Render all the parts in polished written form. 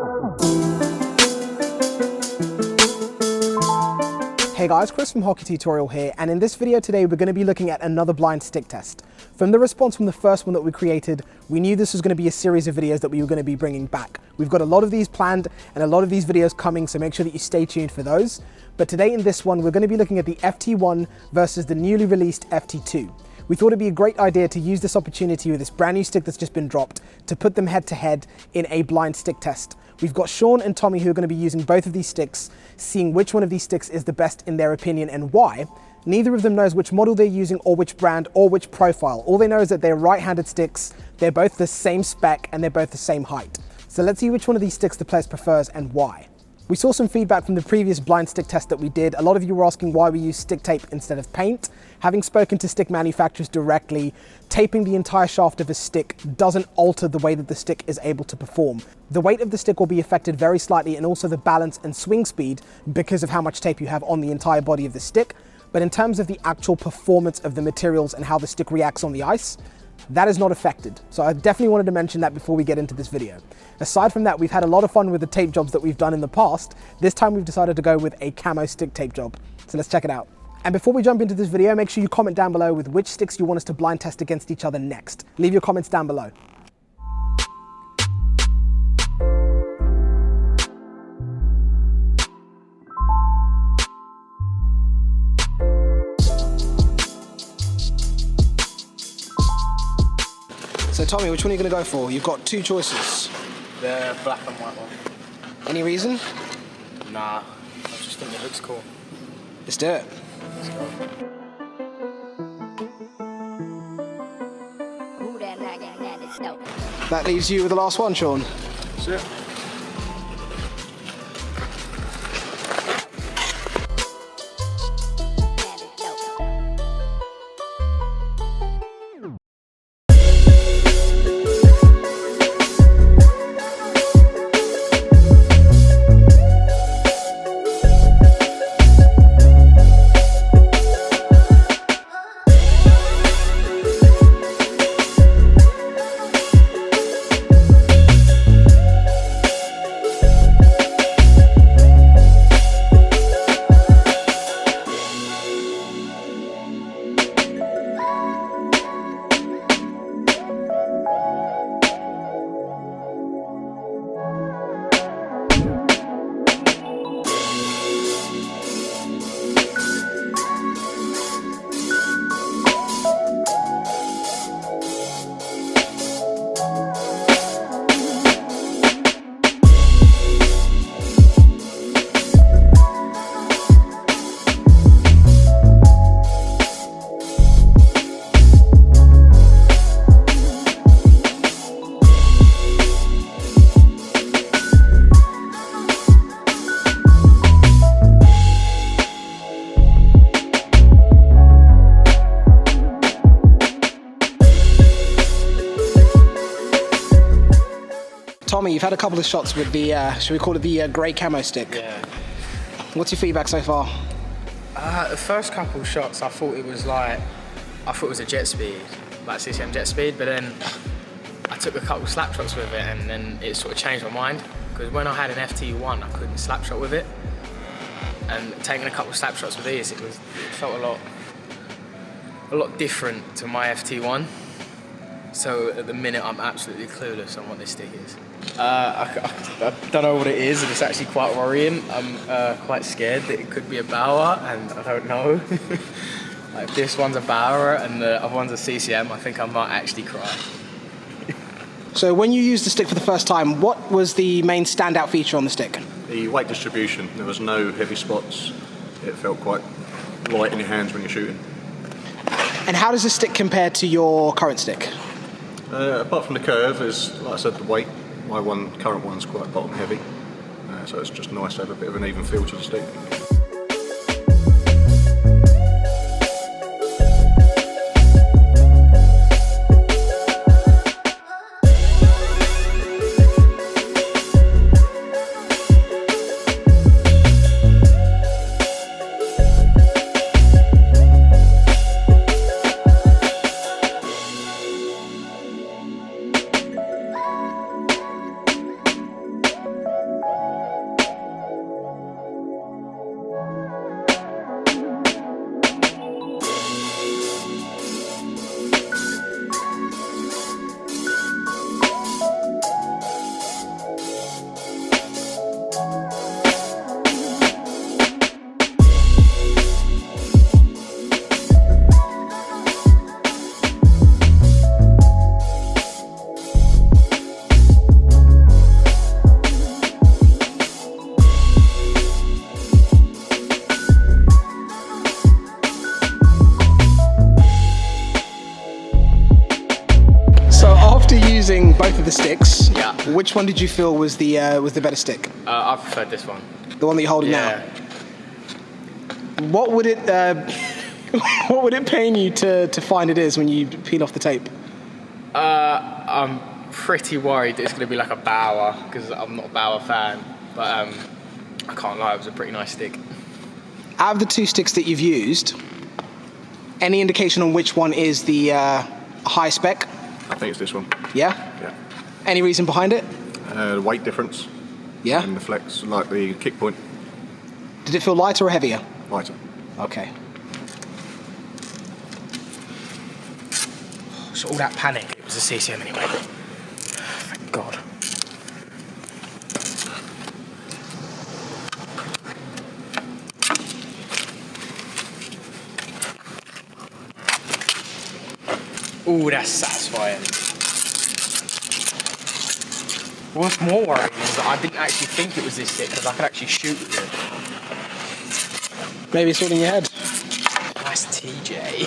Hey guys, Chris from Hockey Tutorial here, and in this video today we're going to be looking at another blind stick test. From the response from the first one that we created, we knew this was going to be a series of videos that we were going to be bringing back. We've got a lot of these planned and a lot of these videos coming, so make sure that you stay tuned for those. But today in this one, we're going to be looking at the FT1 versus the newly released FT2. We thought it'd be a great idea to use this opportunity with this brand new stick that's just been dropped to put them head to head in a blind stick test. We've got Sean and Tommy who are going to be using both of these sticks, seeing which one of these sticks is the best in their opinion and why. Neither of them knows which model they're using or which brand or which profile. All they know is that they're right-handed sticks, they're both the same spec and they're both the same height. So let's see which one of these sticks the players prefers and why. We saw some feedback from the previous blind stick test that we did. A lot of you were asking why we use stick tape instead of paint. Having spoken to stick manufacturers directly, taping the entire shaft of a stick doesn't alter the way that the stick is able to perform. The weight of the stick will be affected very slightly, and also the balance and swing speed because of how much tape you have on the entire body of the stick. But in terms of the actual performance of the materials and how the stick reacts on the ice, that is not affected. So I definitely wanted to mention that before we get into this video. Aside from that, we've had a lot of fun with the tape jobs that we've done in the past. This time we've decided to go with a camo stick tape job. So let's check it out. And before we jump into this video, make sure you comment down below with which sticks you want us to blind test against each other next. Leave your comments down below. So Tommy, which one are you going to go for? You've got two choices. The black and white one. Any reason? Nah, I just think it looks cool. Let's do it. Let's go. That leaves you with the last one, Sean. That's it. Tommy, you've had a couple of shots with the, should we call it the grey camo stick? Yeah. What's your feedback so far? The first couple shots, I thought it was a jet speed, like CCM jet speed, but then I took a couple slap shots with it and then it sort of changed my mind. Because when I had an FT1, I couldn't slap shot with it. And taking a couple slap shots with these, it felt a lot different to my FT1. So at the minute, I'm absolutely clueless on what this stick is. I don't know what it is, and it's actually quite worrying. I'm quite scared that it could be a Bauer, and I don't know. Like, this one's a Bauer and the other one's a CCM, I think I might actually cry. So when you used the stick for the first time, what was the main standout feature on the stick? The weight distribution. There was no heavy spots. It felt quite light in your hands when you're shooting. And how does this stick compare to your current stick? Apart from the curve, is like I said, the weight. My current one's quite bottom heavy, so it's just nice to have a bit of an even feel to the stick. which one did you feel was the better stick? I preferred this one. The one that you're holding now? What would it what would it pain you to find it is when you peel off the tape? I'm pretty worried that it's going to be like a Bauer, because I'm not a Bauer fan, but I can't lie, it was a pretty nice stick. Out of the two sticks that you've used, any indication on which one is the high spec? I think it's this one. Yeah? Yeah. Any reason behind it? The weight difference. Yeah? And the flex, like the kick point, Did it feel lighter or heavier? lighter. Okay. So all that panic, it was a CCM anyway. Thank God. Ooh, that's satisfying. What's more worrying is that I didn't actually think it was this stick, because I could actually shoot with it. Maybe it's all in your head. Nice TJ.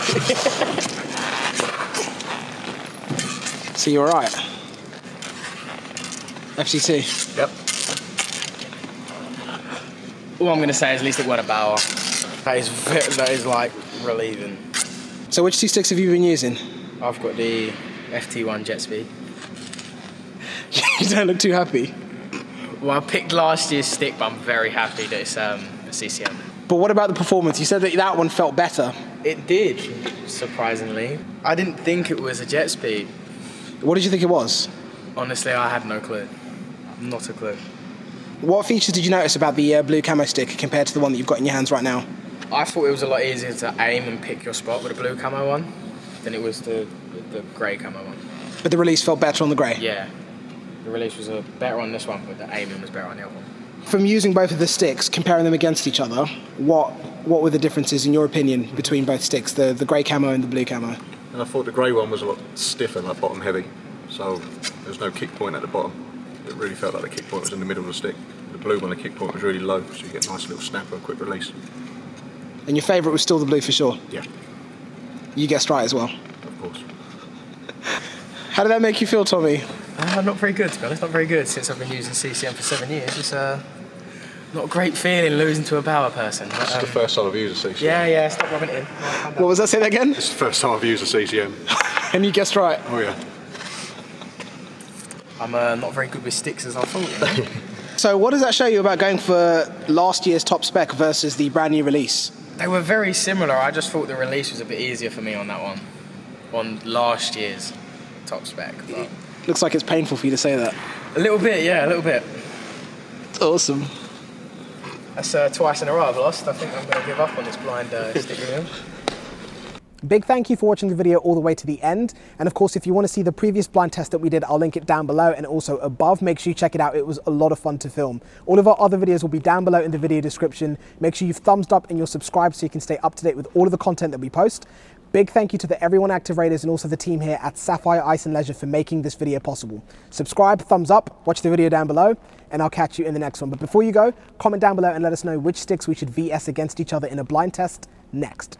So you're right. FCT. Yep. All I'm going to say is at least it weren't a Bauer. That is like relieving. So which two sticks have you been using? I've got the FT1 Jet Speed. You don't look too happy. Well, I picked last year's stick, but I'm very happy that it's a CCM. But what about the performance? You said that one felt better. It did, surprisingly. I didn't think it was a Jet Speed. What did you think it was? Honestly, I had no clue. Not a clue. What features did you notice about the blue camo stick compared to the one that you've got in your hands right now? I thought it was a lot easier to aim and pick your spot with the blue camo one than it was the grey camo one. But the release felt better on the grey? Yeah. The release was better on this one, but the aiming was better on the other one. From using both of the sticks, comparing them against each other, what were the differences, in your opinion, between both sticks, the grey camo and the blue camo? And I thought the grey one was a lot stiffer, like bottom heavy, so there's no kick point at the bottom. It really felt like the kick point was in the middle of the stick. The blue one, the kick point was really low, so you get a nice little snapper, quick release. And your favourite was still the blue for sure? Yeah, You guessed right as well. of course. How did that make you feel, Tommy? Not very good, to be honest. Not very good since I've been using CCM for 7 years. It's not a great feeling losing to a Bauer person. But, This is the first time I've used a CCM. yeah, stop rubbing it in. What was that? Say that again? This is the first time I've used a CCM. And you guessed right. Oh yeah. I'm not very good with sticks as I thought. You know? So what does that show you about going for last year's top spec versus the brand new release? They were very similar. I just thought the release was a bit easier for me on that one. On last year's top spec. But Looks like it's painful for you to say that. a little bit, yeah, a little bit. Awesome. That's twice in a row I've lost. I think I'm going to give up on this blind stick review. Big thank you for watching the video all the way to the end. And of course, if you want to see the previous blind test that we did, I'll link it down below and also above. Make sure you check it out. It was a lot of fun to film. All of our other videos will be down below in the video description. Make sure you've thumbs up and you're subscribed so you can stay up to date with all of the content that we post. Big thank you to the Everyone Active Raiders and also the team here at Sapphire Ice and Leisure for making this video possible. Subscribe, thumbs up, watch the video down below, and I'll catch you in the next one. But before you go, comment down below and let us know which sticks we should VS against each other in a blind test next.